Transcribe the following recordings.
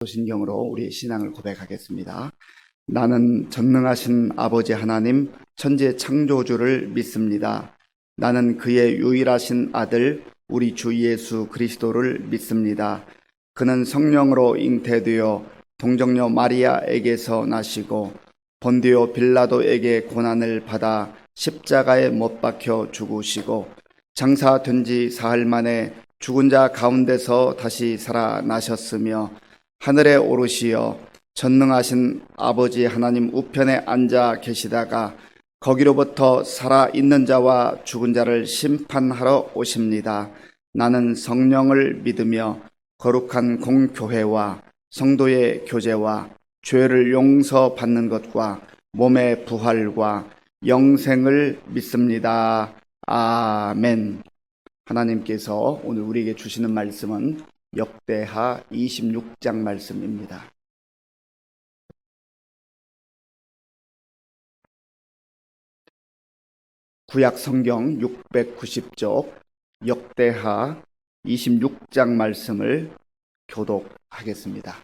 신경으로 우리의 신앙을 고백하겠습니다. 나는 전능하신 아버지 하나님 천지 창조주를 믿습니다. 나는 그의 유일하신 아들 우리 주 예수 그리스도를 믿습니다. 그는 성령으로 잉태되어 동정녀 마리아에게서 나시고 본디오 빌라도에게 고난을 받아 십자가에 못 박혀 죽으시고 장사된 지 사흘 만에 죽은 자 가운데서 다시 살아나셨으며 하늘에 오르시어 전능하신 아버지 하나님 우편에 앉아 계시다가 거기로부터 살아있는 자와 죽은 자를 심판하러 오십니다. 나는 성령을 믿으며 거룩한 공교회와 성도의 교제와 죄를 용서받는 것과 몸의 부활과 영생을 믿습니다. 아멘. 하나님께서 오늘 우리에게 주시는 말씀은 역대하 26장 말씀입니다. 구약 성경 690쪽 역대하 26장 말씀을 교독하겠습니다.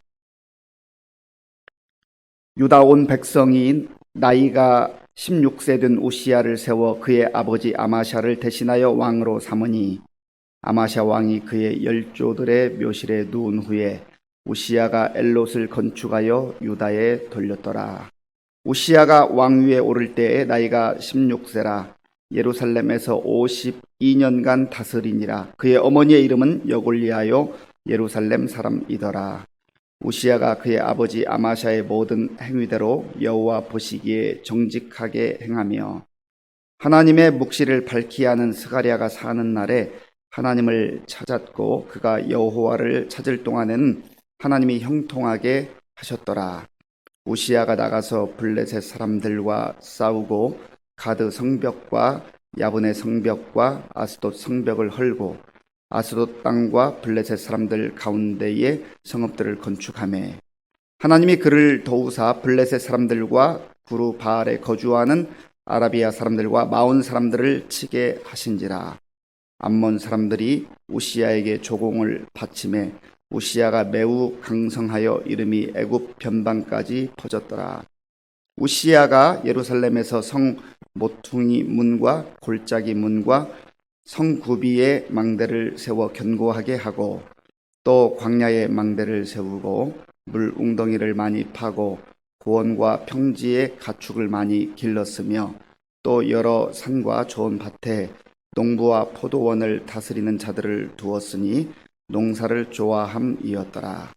유다 온 백성이 나이가 16세 된 우시야를 세워 그의 아버지 아마샤를 대신하여 왕으로 삼으니 아마샤 왕이 그의 열조들의 묘실에 누운 후에 우시야가 엘롯을 건축하여 유다에 돌렸더라. 우시야가 왕위에 오를 때에 나이가 16세라 예루살렘에서 52년간 다스리니라. 그의 어머니의 이름은 여골리하여 예루살렘 사람이더라. 우시야가 그의 아버지 아마샤의 모든 행위대로 여호와 보시기에 정직하게 행하며 하나님의 묵시를 밝히 하는 스가랴가 사는 날에 하나님을 찾았고 그가 여호와를 찾을 동안에는 하나님이 형통하게 하셨더라. 우시야가 나가서 블레셋 사람들과 싸우고 가드 성벽과 야분의 성벽과 아스돗 성벽을 헐고 아스돗 땅과 블레셋 사람들 가운데에 성읍들을 건축하며 하나님이 그를 도우사 블레셋 사람들과 구루 바알에 거주하는 아라비아 사람들과 마온 사람들을 치게 하신지라. 암몬 사람들이 우시야에게 조공을 바치매 우시야가 매우 강성하여 이름이 애굽 변방까지 퍼졌더라. 우시야가 예루살렘에서 성 모퉁이 문과 골짜기 문과 성구비에 망대를 세워 견고하게 하고 또 광야에 망대를 세우고 물 웅덩이를 많이 파고 고원과 평지에 가축을 많이 길렀으며 또 여러 산과 좋은 밭에 농부와 포도원을 다스리는 자들을 두었으니 농사를 좋아함이었더라.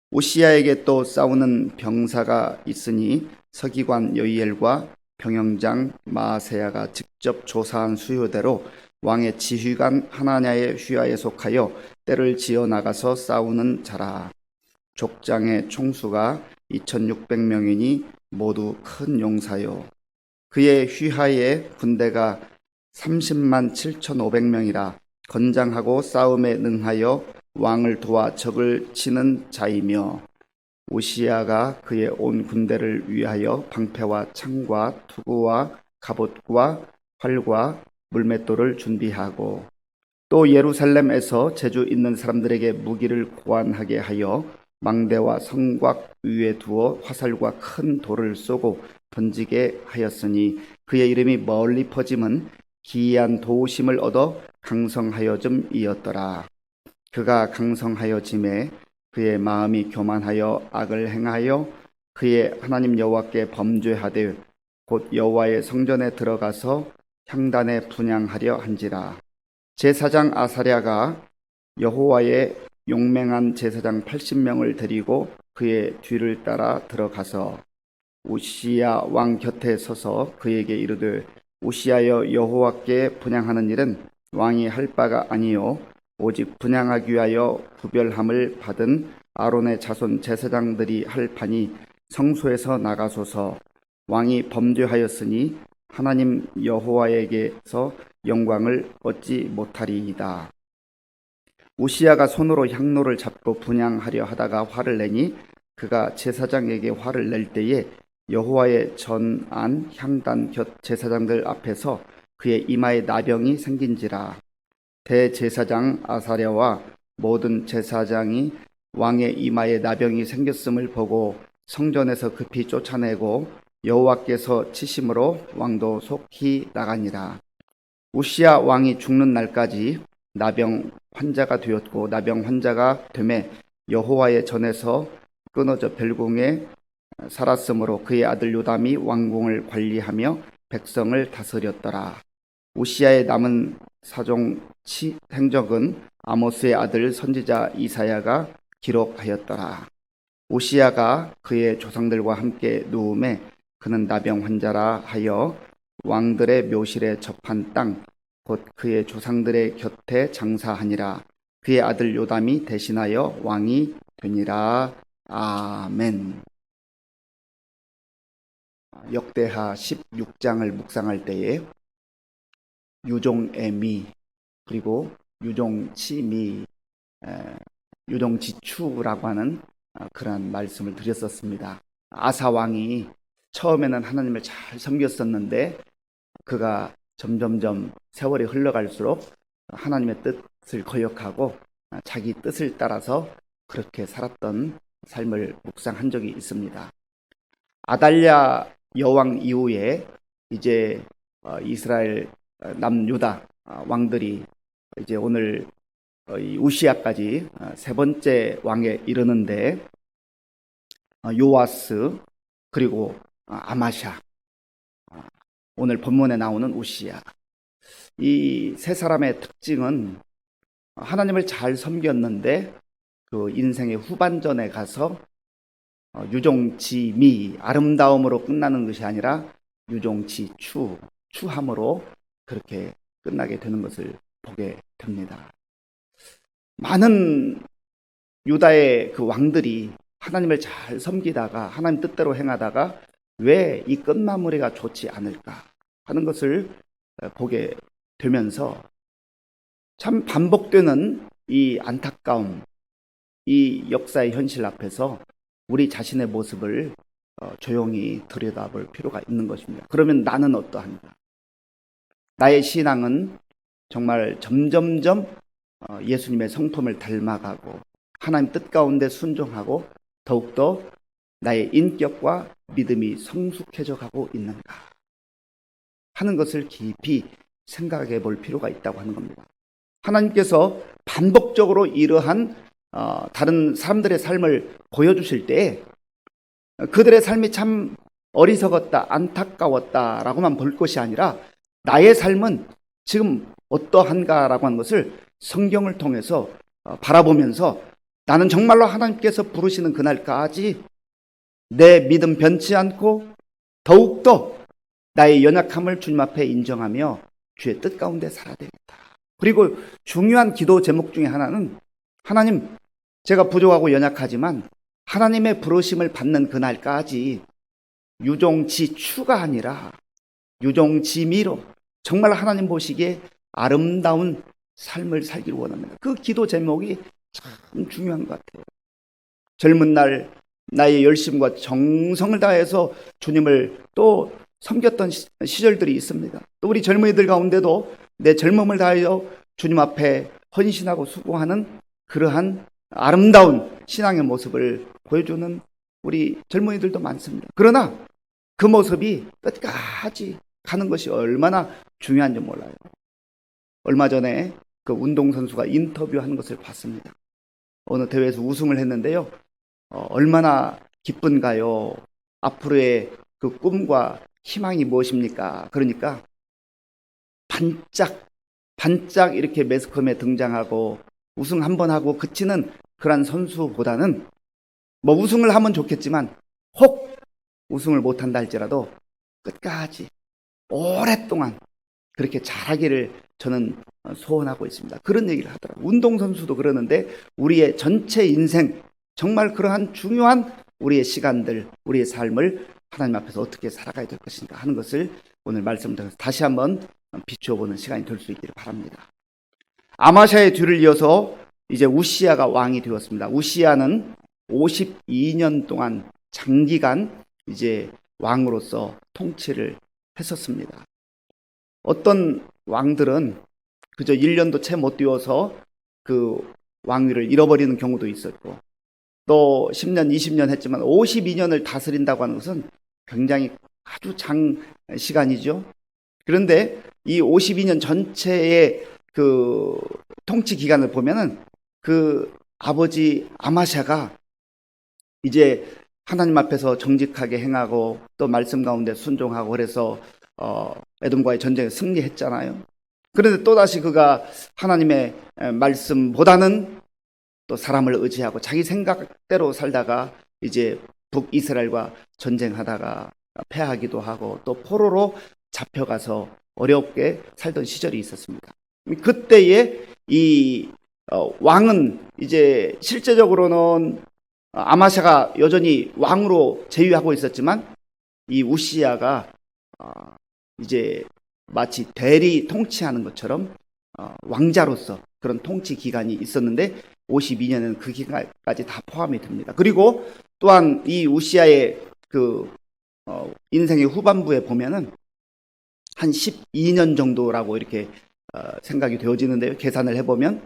우시야에게 또 싸우는 병사가 있으니 서기관 여이엘과 병영장 마아세야가 직접 조사한 수요대로 왕의 지휘관 하나냐의 휘하에 속하여 떼를 지어 나가서 싸우는 자라. 족장의 총수가 2600명이니 모두 큰 용사요. 그의 휘하에 군대가 30만 7500명이라 건장하고 싸움에 능하여 왕을 도와 적을 치는 자이며 우시야가 그의 온 군대를 위하여 방패와 창과 투구와 갑옷과 활과 물맷돌을 준비하고 또 예루살렘에서 재주 있는 사람들에게 무기를 고안하게 하여 망대와 성곽 위에 두어 화살과 큰 돌을 쏘고 던지게 하였으니 그의 이름이 멀리 퍼짐은 기이한 도우심을 얻어 강성하여짐이었더라. 그가 강성하여짐에 그의 마음이 교만하여 악을 행하여 그의 하나님 여호와께 범죄하되 곧 여호와의 성전에 들어가서 향단에 분향하려 한지라. 제사장 아사랴가 여호와의 용맹한 제사장 80명을 데리고 그의 뒤를 따라 들어가서 우시야 왕 곁에 서서 그에게 이르되 우시야여 여호와께 분향하는 일은 왕이 할 바가 아니요 오직 분향하기 위하여 구별함을 받은 아론의 자손 제사장들이 할 판이 성소에서 나가소서. 왕이 범죄하였으니 하나님 여호와에게서 영광을 얻지 못하리이다. 우시야가 손으로 향로를 잡고 분향하려 하다가 화를 내니 그가 제사장에게 화를 낼 때에 여호와의 전안 향단 곁 제사장들 앞에서 그의 이마에 나병이 생긴지라. 대제사장 아사랴와 모든 제사장이 왕의 이마에 나병이 생겼음을 보고 성전에서 급히 쫓아내고 여호와께서 치심으로 왕도 속히 나가니라. 우시야 왕이 죽는 날까지 나병 환자가 되었고 나병 환자가 되매 여호와의 전에서 끊어져 별궁에 살았으므로 그의 아들 요담이 왕궁을 관리하며 백성을 다스렸더라. 우시야의 남은 사종 행적은 아모스의 아들 선지자 이사야가 기록하였더라. 우시야가 그의 조상들과 함께 누움에 그는 나병 환자라 하여 왕들의 묘실에 접한 땅 곧 그의 조상들의 곁에 장사하니라. 그의 아들 요담이 대신하여 왕이 되니라. 아멘. 역대하 16장을 묵상할 때에 유종애미 그리고 유종치미 유종지추라고 하는 그런 말씀을 드렸었습니다. 아사 왕이 처음에는 하나님을 잘 섬겼었는데 그가 점점점 세월이 흘러갈수록 하나님의 뜻을 거역하고 자기 뜻을 따라서 그렇게 살았던 삶을 묵상한 적이 있습니다. 아달랴 여왕 이후에 이제 이스라엘 남유다 왕들이 이제 오늘 우시야까지 세 번째 왕에 이르는데 요아스 그리고 아마샤 오늘 본문에 나오는 우시야 이 세 사람의 특징은 하나님을 잘 섬겼는데 그 인생의 후반전에 가서 유종지미 아름다움으로 끝나는 것이 아니라 유종지추 추함으로 그렇게 끝나게 되는 것을 보게 됩니다. 많은 유다의 그 왕들이 하나님을 잘 섬기다가 하나님 뜻대로 행하다가 왜 이 끝마무리가 좋지 않을까 하는 것을 보게 되면서 참 반복되는 이 안타까움, 이 역사의 현실 앞에서 우리 자신의 모습을 조용히 들여다볼 필요가 있는 것입니다. 그러면 나는 어떠한가? 나의 신앙은 정말 점점점 예수님의 성품을 닮아가고 하나님 뜻 가운데 순종하고 더욱더 나의 인격과 믿음이 성숙해져 가고 있는가 하는 것을 깊이 생각해 볼 필요가 있다고 하는 겁니다. 하나님께서 반복적으로 이러한 다른 사람들의 삶을 보여주실 때 그들의 삶이 참 어리석었다, 안타까웠다라고만 볼 것이 아니라 나의 삶은 지금 어떠한가라고 하는 것을 성경을 통해서 바라보면서 나는 정말로 하나님께서 부르시는 그날까지 내 믿음 변치 않고 더욱더 나의 연약함을 주님 앞에 인정하며 주의 뜻 가운데 살아야 되겠다. 그리고 중요한 기도 제목 중에 하나는 하나님 제가 부족하고 연약하지만 하나님의 부르심을 받는 그날까지 유종지추가 아니라 유종지미로 정말 하나님 보시기에 아름다운 삶을 살기를 원합니다. 그 기도 제목이 참 중요한 것 같아요. 젊은 날 나의 열심과 정성을 다해서 주님을 또 섬겼던 시절들이 있습니다. 또 우리 젊은이들 가운데도 내 젊음을 다하여 주님 앞에 헌신하고 수고하는 그러한 아름다운 신앙의 모습을 보여주는 우리 젊은이들도 많습니다. 그러나 그 모습이 끝까지 가는 것이 얼마나 중요한지 몰라요. 얼마 전에 그 운동선수가 인터뷰하는 것을 봤습니다. 어느 대회에서 우승을 했는데요. 얼마나 기쁜가요? 앞으로의 그 꿈과 희망이 무엇입니까? 그러니까 반짝 이렇게 매스컴에 등장하고 우승 한 번 하고 그치는 그런 선수보다는 뭐 우승을 하면 좋겠지만 혹 우승을 못한다 할지라도 끝까지 오랫동안 그렇게 잘하기를 저는 소원하고 있습니다. 그런 얘기를 하더라고요. 운동선수도 그러는데 우리의 전체 인생 정말 그러한 중요한 우리의 시간들, 우리의 삶을 하나님 앞에서 어떻게 살아가야 될 것인가 하는 것을 오늘 말씀을 통해서 다시 한번 비추어보는 시간이 될 수 있기를 바랍니다. 아마샤의 뒤를 이어서 이제 우시야가 왕이 되었습니다. 우시야는 52년 동안 장기간 이제 왕으로서 통치를 했었습니다. 어떤 왕들은 그저 1년도 채 못 띄워서 그 왕위를 잃어버리는 경우도 있었고 또 10년, 20년 했지만 52년을 다스린다고 하는 것은 굉장히 아주 장시간이죠. 그런데 이 52년 전체의 그 통치 기간을 보면은 그 아버지 아마샤가 이제 하나님 앞에서 정직하게 행하고 또 말씀 가운데 순종하고 그래서 에돔과의 전쟁에 승리했잖아요. 그런데 또다시 그가 하나님의 말씀보다는 또 사람을 의지하고 자기 생각대로 살다가 이제 북이스라엘과 전쟁하다가 패하기도 하고 또 포로로 잡혀가서 어렵게 살던 시절이 있었습니다. 그때에 이 왕은 이제 실제적으로는 아마샤가 여전히 왕으로 제위하고 있었지만 이 우시야가 이제 마치 대리 통치하는 것처럼 왕자로서 그런 통치 기간이 있었는데 52년은 그 기간까지 다 포함이 됩니다. 그리고 또한 이 우시야의 그 인생의 후반부에 보면은 한 12년 정도라고 이렇게 생각이 되어지는데요. 계산을 해보면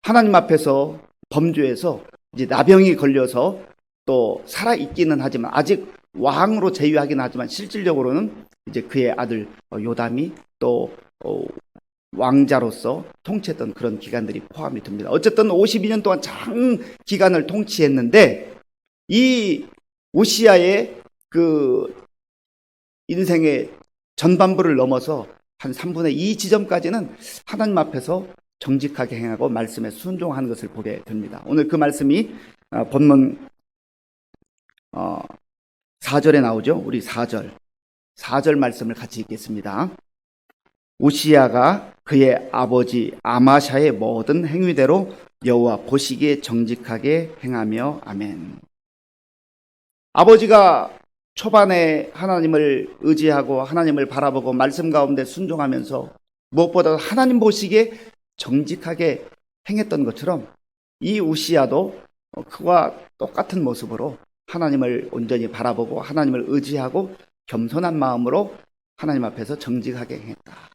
하나님 앞에서 범죄해서 이제 나병이 걸려서 또 살아 있기는 하지만 아직 왕으로 제위하기는 하지만 실질적으로는 이제 그의 아들 요담이 또 왕자로서 통치했던 그런 기간들이 포함이 됩니다. 어쨌든 52년 동안 장기간을 통치했는데 이 우시야의 그 인생의 전반부를 넘어서 한 3분의 2 지점까지는 하나님 앞에서 정직하게 행하고 말씀에 순종하는 것을 보게 됩니다. 오늘 그 말씀이 본문 4절에 나오죠. 우리 4절 말씀을 같이 읽겠습니다. 우시야가 그의 아버지 아마샤의 모든 행위대로 여호와 보시기에 정직하게 행하며 아멘. 아버지가 초반에 하나님을 의지하고 하나님을 바라보고 말씀 가운데 순종하면서 무엇보다 하나님 보시기에 정직하게 행했던 것처럼 이 우시야도 그와 똑같은 모습으로 하나님을 온전히 바라보고 하나님을 의지하고 겸손한 마음으로 하나님 앞에서 정직하게 행했다.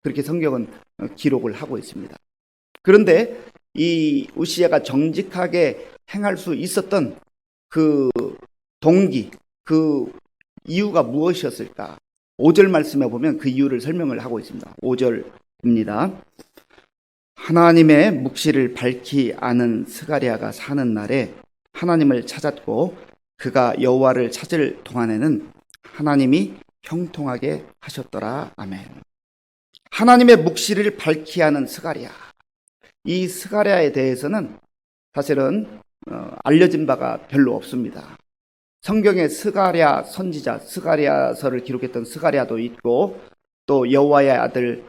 그렇게 성경은 기록을 하고 있습니다. 그런데 이 우시야가 정직하게 행할 수 있었던 그 동기, 그 이유가 무엇이었을까? 5절 말씀에 보면 그 이유를 설명을 하고 있습니다. 5절입니다. 하나님의 묵시를 밝히 아는 스가랴가 사는 날에 하나님을 찾았고 그가 여호와를 찾을 동안에는 하나님이 형통하게 하셨더라. 아멘. 하나님의 묵시를 밝히 아는 스가랴. 이 스가랴에 대해서는 사실은 알려진 바가 별로 없습니다. 성경에 스가랴 선지자, 스가랴서를 기록했던 스가랴도 있고 또 여호와의 아들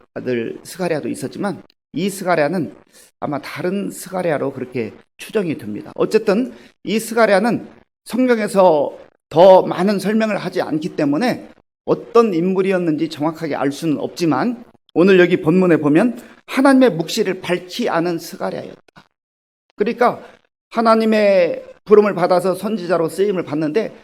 스가랴도 있었지만 이 스가랴는 아마 다른 스가랴로 그렇게 추정이 됩니다. 어쨌든 이 스가랴는 성경에서 더 많은 설명을 하지 않기 때문에 어떤 인물이었는지 정확하게 알 수는 없지만 오늘 여기 본문에 보면 하나님의 묵시를 밝히 아는 스가랴였다. 그러니까 하나님의 부름을 받아서 선지자로 쓰임을 받는데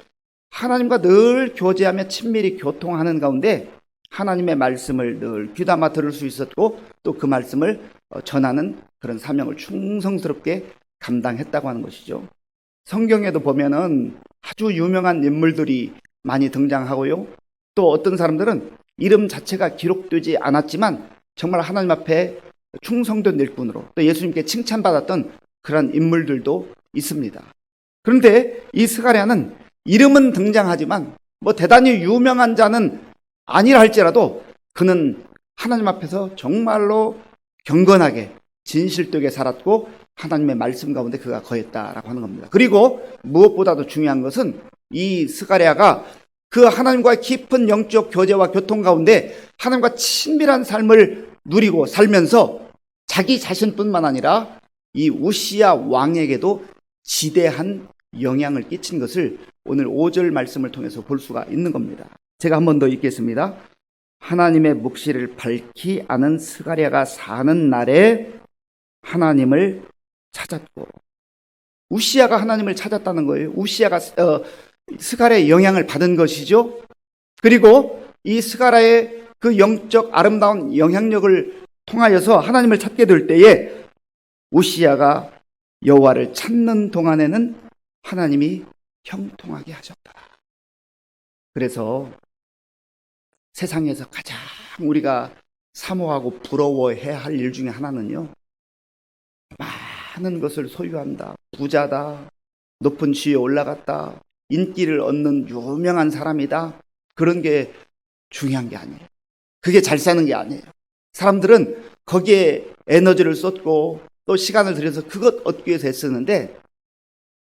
하나님과 늘 교제하며 친밀히 교통하는 가운데 하나님의 말씀을 늘 귀담아 들을 수 있었고 또 그 말씀을 전하는 그런 사명을 충성스럽게 감당했다고 하는 것이죠. 성경에도 보면은 아주 유명한 인물들이 많이 등장하고요. 또 어떤 사람들은 이름 자체가 기록되지 않았지만 정말 하나님 앞에 충성된 일꾼으로 또 예수님께 칭찬받았던 그런 인물들도 있습니다. 그런데 이 스가랴는 이름은 등장하지만 뭐 대단히 유명한 자는 아니라 할지라도 그는 하나님 앞에서 정말로 경건하게 진실되게 살았고 하나님의 말씀 가운데 그가 거했다라고 하는 겁니다. 그리고 무엇보다도 중요한 것은 이 스가랴가 그 하나님과의 깊은 영적 교제와 교통 가운데 하나님과 친밀한 삶을 누리고 살면서 자기 자신뿐만 아니라 이 우시야 왕에게도 지대한 영향을 끼친 것을 오늘 5절 말씀을 통해서 볼 수가 있는 겁니다. 제가 한 번 더 읽겠습니다. 하나님의 묵시를 밝히 아는 스가랴가 사는 날에 하나님을 찾았고, 우시야가 하나님을 찾았다는 거예요. 우시야가 스가랴의 영향을 받은 것이죠. 그리고 이 스가랴의 그 영적 아름다운 영향력을 통하여서 하나님을 찾게 될 때에 우시야가 여호와를 찾는 동안에는 하나님이 형통하게 하셨다. 그래서 세상에서 가장 우리가 사모하고 부러워해야 할 일 중에 하나는요, 많은 것을 소유한다, 부자다, 높은 지위에 올라갔다, 인기를 얻는 유명한 사람이다, 그런 게 중요한 게 아니에요. 그게 잘 사는 게 아니에요. 사람들은 거기에 에너지를 쏟고 또 시간을 들여서 그것 얻기 위해서 애쓰는데,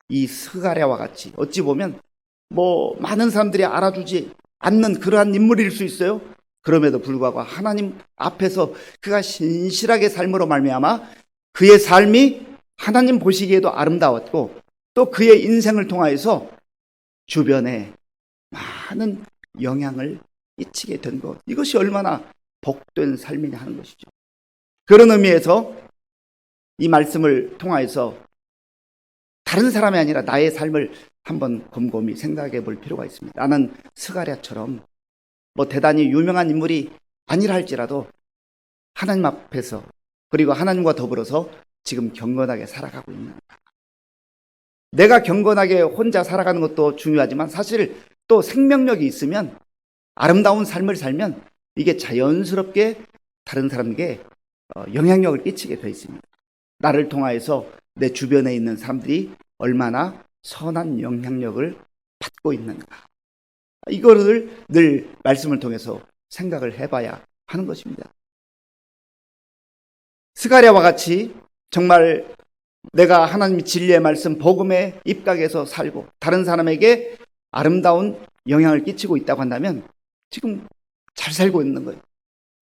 이 스가랴와 같이 어찌 보면 많은 사람들이 알아주지 않는 그러한 인물일 수 있어요. 그럼에도 불구하고 하나님 앞에서 그가 신실하게 삶으로 말미암아 그의 삶이 하나님 보시기에도 아름다웠고, 또 그의 인생을 통하여서 주변에 많은 영향을 끼치게 된 것, 이것이 얼마나 복된 삶이냐 하는 것이죠. 그런 의미에서 이 말씀을 통하여서 다른 사람이 아니라 나의 삶을 한번 곰곰이 생각해 볼 필요가 있습니다. 나는 스가랴처럼 대단히 유명한 인물이 아니라 할지라도 하나님 앞에서, 그리고 하나님과 더불어서 지금 경건하게 살아가고 있는가. 내가 경건하게 혼자 살아가는 것도 중요하지만 사실 또 생명력이 있으면, 아름다운 삶을 살면 이게 자연스럽게 다른 사람에게 영향력을 끼치게 되어 있습니다. 나를 통하여서 내 주변에 있는 사람들이 얼마나 선한 영향력을 받고 있는가, 이거를 늘 말씀을 통해서 생각을 해봐야 하는 것입니다. 스가랴와 같이 정말 내가 하나님의 진리의 말씀, 복음에 입각해서 살고 다른 사람에게 아름다운 영향을 끼치고 있다고 한다면 지금 잘 살고 있는 거예요.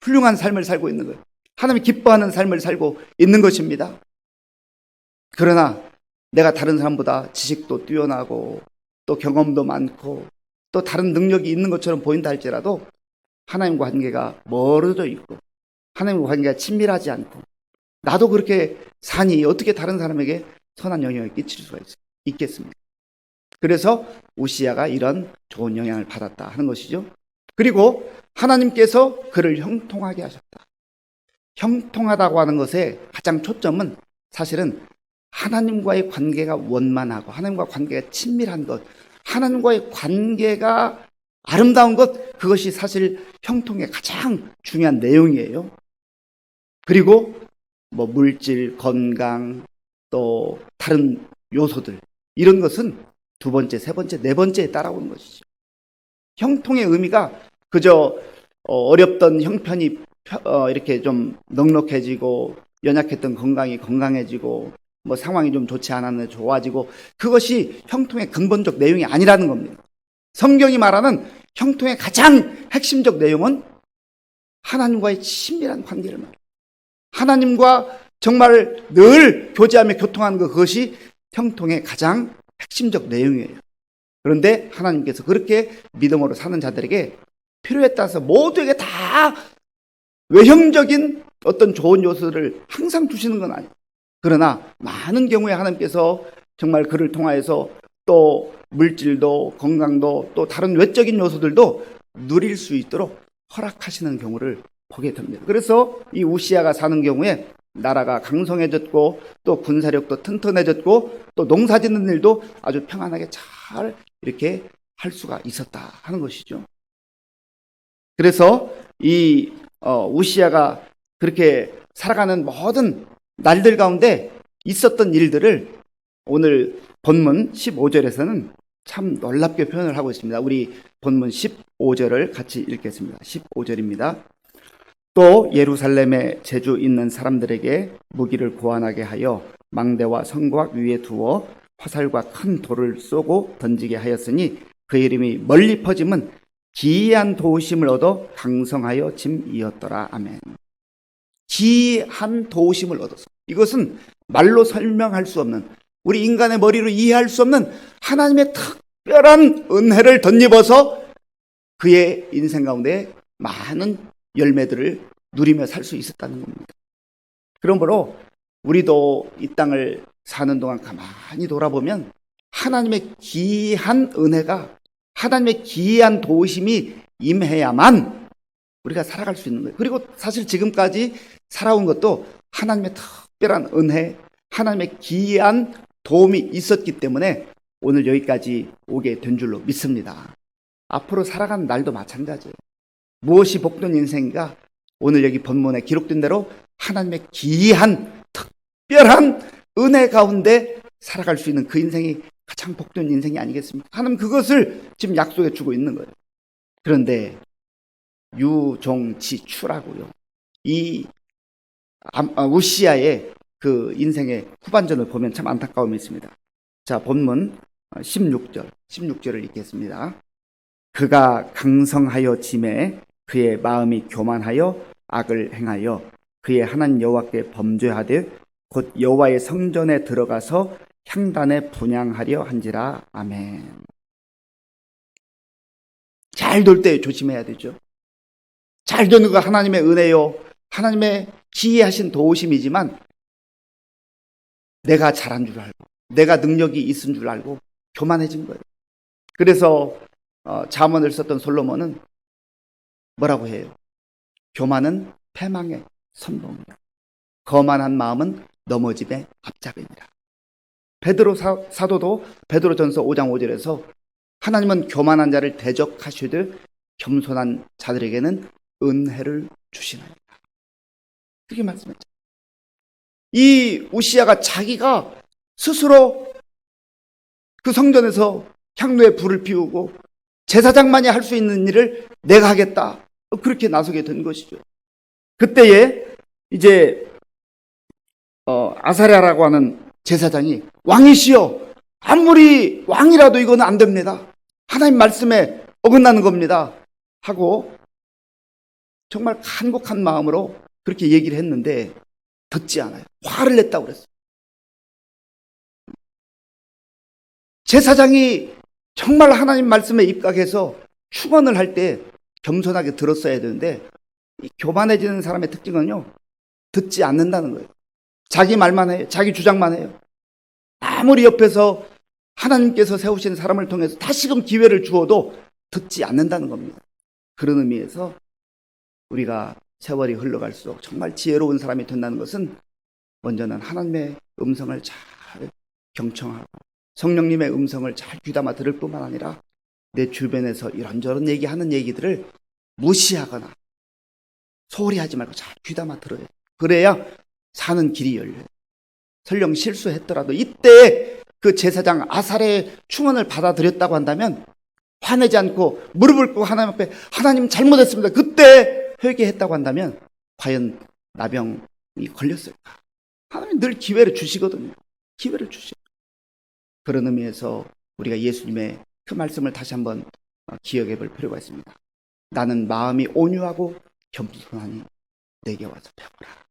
훌륭한 삶을 살고 있는 거예요. 하나님이 기뻐하는 삶을 살고 있는 것입니다. 그러나 내가 다른 사람보다 지식도 뛰어나고 또 경험도 많고 또 다른 능력이 있는 것처럼 보인다 할지라도 하나님과 관계가 멀어져 있고 하나님과 관계가 친밀하지 않고, 나도 그렇게 사니 어떻게 다른 사람에게 선한 영향을 끼칠 수가 있겠습니까? 그래서 우시야가 이런 좋은 영향을 받았다 하는 것이죠. 그리고 하나님께서 그를 형통하게 하셨다. 형통하다고 하는 것의 가장 초점은 사실은 하나님과의 관계가 원만하고 하나님과 관계가 친밀한 것, 하나님과의 관계가 아름다운 것, 그것이 사실 형통의 가장 중요한 내용이에요. 그리고 물질, 건강, 또 다른 요소들, 이런 것은 두 번째, 세 번째, 네 번째에 따라오는 것이죠. 형통의 의미가 그저 어렵던 형편이 이렇게 좀 넉넉해지고, 연약했던 건강이 건강해지고, 상황이 좀 좋지 않았는데 좋아지고, 그것이 형통의 근본적 내용이 아니라는 겁니다. 성경이 말하는 형통의 가장 핵심적 내용은 하나님과의 친밀한 관계를 말해요. 하나님과 정말 늘 교제하며 교통하는 것, 그것이 형통의 가장 핵심적 내용이에요. 그런데 하나님께서 그렇게 믿음으로 사는 자들에게 필요에 따라서 모두에게 다 외형적인 어떤 좋은 요소를 항상 주시는 건 아니에요. 그러나 많은 경우에 하나님께서 정말 그를 통하여서 또 물질도 건강도 또 다른 외적인 요소들도 누릴 수 있도록 허락하시는 경우를 보게 됩니다. 그래서 이 우시야가 사는 경우에 나라가 강성해졌고 또 군사력도 튼튼해졌고 또 농사짓는 일도 아주 평안하게 잘 이렇게 할 수가 있었다 하는 것이죠. 그래서 이 우시야가 그렇게 살아가는 모든 날들 가운데 있었던 일들을 오늘 본문 15절에서는 참 놀랍게 표현을 하고 있습니다. 우리 본문 15절을 같이 읽겠습니다. 15절입니다. 또 예루살렘에 제주 있는 사람들에게 무기를 고안하게 하여 망대와 성곽 위에 두어 화살과 큰 돌을 쏘고 던지게 하였으니 그 이름이 멀리 퍼짐은 기이한 도우심을 얻어 강성하여 짐이었더라. 아멘. 기이한 도우심을 얻어서, 이것은 말로 설명할 수 없는, 우리 인간의 머리로 이해할 수 없는 하나님의 특별한 은혜를 덧입어서 그의 인생 가운데 많은 열매들을 누리며 살 수 있었다는 겁니다. 그러므로 우리도 이 땅을 사는 동안 가만히 돌아보면 하나님의 기이한 은혜가, 하나님의 기이한 도우심이 임해야만 우리가 살아갈 수 있는 거예요. 그리고 사실 지금까지 살아온 것도 하나님의 특별한 은혜, 하나님의 기이한 도움이 있었기 때문에 오늘 여기까지 오게 된 줄로 믿습니다. 앞으로 살아가는 날도 마찬가지예요. 무엇이 복된 인생인가? 오늘 여기 본문에 기록된 대로 하나님의 기이한 특별한 은혜 가운데 살아갈 수 있는 그 인생이 가장 복된 인생이 아니겠습니까? 하나님 그것을 지금 약속해 주고 있는 거예요. 그런데 유종지추라고요. 이 우시야의 그 인생의 후반전을 보면 참 안타까움이 있습니다. 자, 본문 16절을 읽겠습니다. 그가 강성하여 짐에 그의 마음이 교만하여 악을 행하여 그의 하나님 여호와께 범죄하되 곧 여호와의 성전에 들어가서 향단에 분향하려 한지라. 아멘. 잘 돌 때 조심해야 되죠. 잘 도는 거 하나님의 은혜요, 하나님의 기이하신 도우심이지만 내가 잘한 줄 알고 내가 능력이 있은 줄 알고 교만해진 거예요. 그래서 잠언을 썼던 솔로몬은 뭐라고 해요? 교만은 패망의 선봉이다. 거만한 마음은 넘어짐의 앞잡이니라. 베드로 사도도 베드로전서 5장 5절에서 하나님은 교만한 자를 대적하시되 겸손한 자들에게는 은혜를 주시나이다. 그렇게 말씀했죠. 이 우시야가 자기가 스스로 그 성전에서 향로에 불을 피우고 제사장만이 할 수 있는 일을 내가 하겠다, 그렇게 나서게 된 것이죠. 그때에 이제 아사랴라고 하는 제사장이 왕이시여, 아무리 왕이라도 이거는 안 됩니다. 하나님 말씀에 어긋나는 겁니다 하고 정말 간곡한 마음으로 그렇게 얘기를 했는데 듣지 않아요. 화를 냈다고 그랬어요. 제사장이 정말 하나님 말씀에 입각해서 축원을 할 때 겸손하게 들었어야 되는데, 이 교만해지는 사람의 특징은요, 듣지 않는다는 거예요. 자기 말만 해요. 자기 주장만 해요. 아무리 옆에서 하나님께서 세우신 사람을 통해서 다시금 기회를 주어도 듣지 않는다는 겁니다. 그런 의미에서 우리가 세월이 흘러갈수록 정말 지혜로운 사람이 된다는 것은 먼저는 하나님의 음성을 잘 경청하고 성령님의 음성을 잘 귀담아 들을 뿐만 아니라 내 주변에서 이런저런 얘기하는 얘기들을 무시하거나 소홀히 하지 말고 잘 귀담아 들어요. 그래야 사는 길이 열려요. 설령 실수했더라도 이때 그 제사장 아사랴의 충언을 받아들였다고 한다면 화내지 않고 무릎을 꿇고 하나님 앞에 하나님 잘못했습니다, 그때 회개했다고 한다면 과연 나병이 걸렸을까? 하나님 늘 기회를 주시거든요. 기회를 주시고. 그런 의미에서 우리가 예수님의 그 말씀을 다시 한번 기억해 볼 필요가 있습니다. 나는 마음이 온유하고 겸손하니 내게 와서 배우라.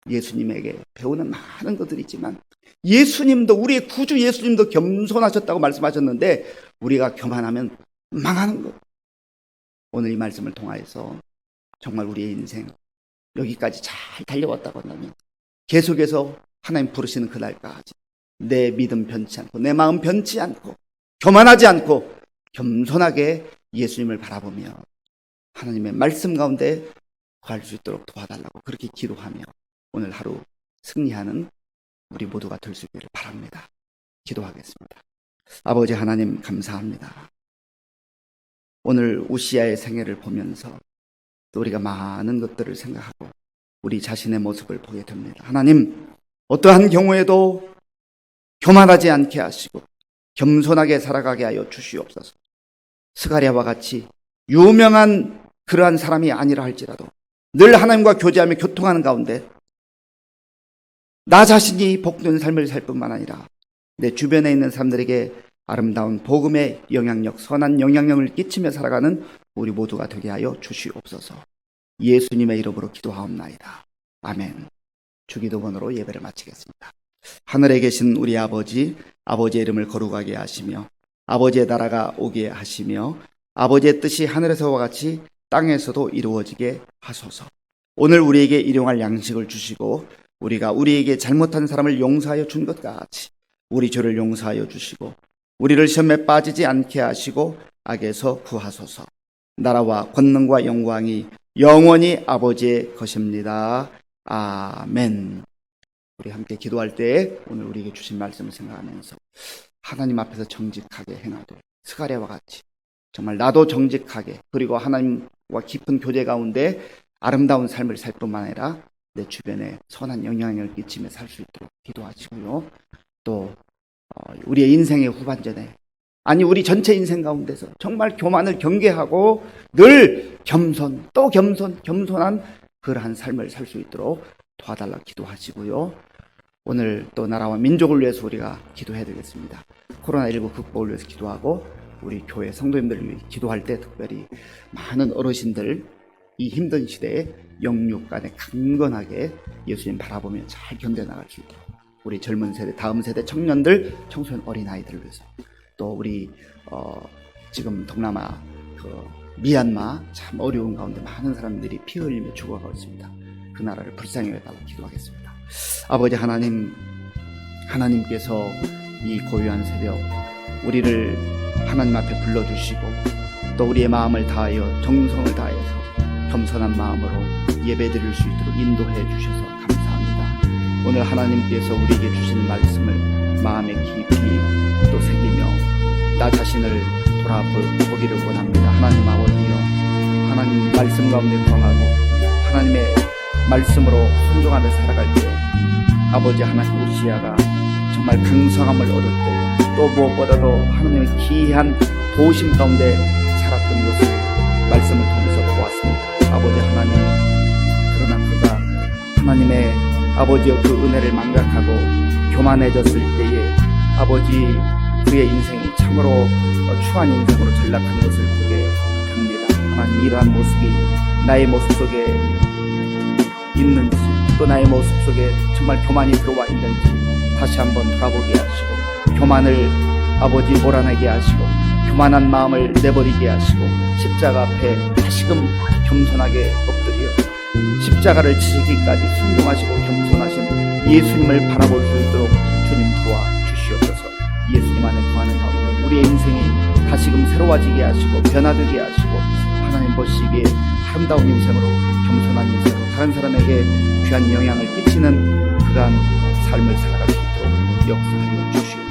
예수님에게 배우는 많은 것들이 있지만 예수님도, 우리의 구주 예수님도 겸손하셨다고 말씀하셨는데 우리가 교만하면 망하는 것. 오늘 이 말씀을 통하여서 정말 우리의 인생 여기까지 잘 달려왔다고 한다면 계속해서 하나님 부르시는 그날까지 내 믿음 변치 않고 내 마음 변치 않고 교만하지 않고 겸손하게 예수님을 바라보며 하나님의 말씀 가운데 거할 수 있도록 도와달라고 그렇게 기도하며 오늘 하루 승리하는 우리 모두가 될 수 있기를 바랍니다. 기도하겠습니다. 아버지 하나님, 감사합니다. 오늘 우시야의 생애를 보면서 또 우리가 많은 것들을 생각하고 우리 자신의 모습을 보게 됩니다. 하나님, 어떠한 경우에도 교만하지 않게 하시고 겸손하게 살아가게 하여 주시옵소서. 스가랴와 같이 유명한 그러한 사람이 아니라 할지라도 늘 하나님과 교제하며 교통하는 가운데 나 자신이 복된 삶을 살 뿐만 아니라 내 주변에 있는 사람들에게 아름다운 복음의 영향력, 선한 영향력을 끼치며 살아가는 우리 모두가 되게 하여 주시옵소서. 예수님의 이름으로 기도하옵나이다. 아멘. 주기도번으로 예배를 마치겠습니다. 하늘에 계신 우리 아버지, 아버지의 이름을 거룩하게 하시며 아버지의 나라가 오게 하시며 아버지의 뜻이 하늘에서와 같이 땅에서도 이루어지게 하소서. 오늘 우리에게 일용할 양식을 주시고 우리가 우리에게 잘못한 사람을 용서하여 준 것 같이 우리 죄를 용서하여 주시고 우리를 시험에 빠지지 않게 하시고 악에서 구하소서. 나라와 권능과 영광이 영원히 아버지의 것입니다. 아멘. 우리 함께 기도할 때 오늘 우리에게 주신 말씀을 생각하면서 하나님 앞에서 정직하게 행하되 스가랴와 같이 정말 나도 정직하게 그리고 하나님과 깊은 교제 가운데 아름다운 삶을 살 뿐만 아니라 내 주변에 선한 영향력을 끼치며 살 수 있도록 기도하시고요. 또 우리의 인생의 후반전에 아니 우리 전체 인생 가운데서 정말 교만을 경계하고 늘 겸손 또 겸손한 그러한 삶을 살 수 있도록 도와달라 기도하시고요. 오늘 또 나라와 민족을 위해서 우리가 기도해야 되겠습니다. 코로나19 극복을 위해서 기도하고 우리 교회 성도님들을 위해 기도할 때 특별히 많은 어르신들 이 힘든 시대에 영육간에 강건하게 예수님 바라보며 잘 견뎌나갈 수 있도록 우리 젊은 세대, 다음 세대 청년들, 청소년 어린아이들을 위해서 또 우리 지금 동남아 미얀마 참 어려운 가운데 많은 사람들이 피 흘리며 죽어가고 있습니다. 그 나라를 불쌍히 여겨달라고 기도하겠습니다. 아버지 하나님께서 이 고요한 새벽 우리를 하나님 앞에 불러주시고 또 우리의 마음을 다하여 정성을 다해서 겸손한 마음으로 예배드릴 수 있도록 인도해 주셔서 감사합니다. 오늘 하나님께서 우리에게 주시는 말씀을 마음에 깊이 또 새기며 나 자신을 돌아보기를 원합니다. 하나님 아버지여 하나님 말씀 가운데 거하고 하나님의 말씀으로 순종하며 살아갈 때 아버지 하나님 우시아가 정말 강성함을 얻었고 또 무엇보다도 하나님의 귀한 도우심 가운데 살았던 것을 말씀을 통해서 보았습니다. 아버지 하나님 그러나 그가 하나님의 아버지의 그 은혜를 망각하고 교만해졌을 때에 아버지 그의 인생이 참으로 추한 인생으로 전락한 것을 보게 됩니다. 하나님 이러한 모습이 나의 모습 속에 있는지 또 나의 모습 속에 정말 교만이 들어와 있는지 다시 한번 돌아보게 하시고 교만을 아버지 몰아내게 하시고 교만한 마음을 내버리게 하시고 십자가 앞에 다시금 겸손하게 엎드려 십자가를 지시기까지 순종하시고 겸손하신 예수님을 바라볼 수 있도록 주님 도와주시옵소서. 예수님 안에 거하는 가운데 우리의 인생이 다시금 새로워지게 하시고 변화되게 하시고 하나님 보시기에 아름다운 인생으로 겸손한 인생으로 다른 사람에게 귀한 영향을 끼치는 그러한 삶을 살아갈 수 있도록 역사하여 주시옵소서.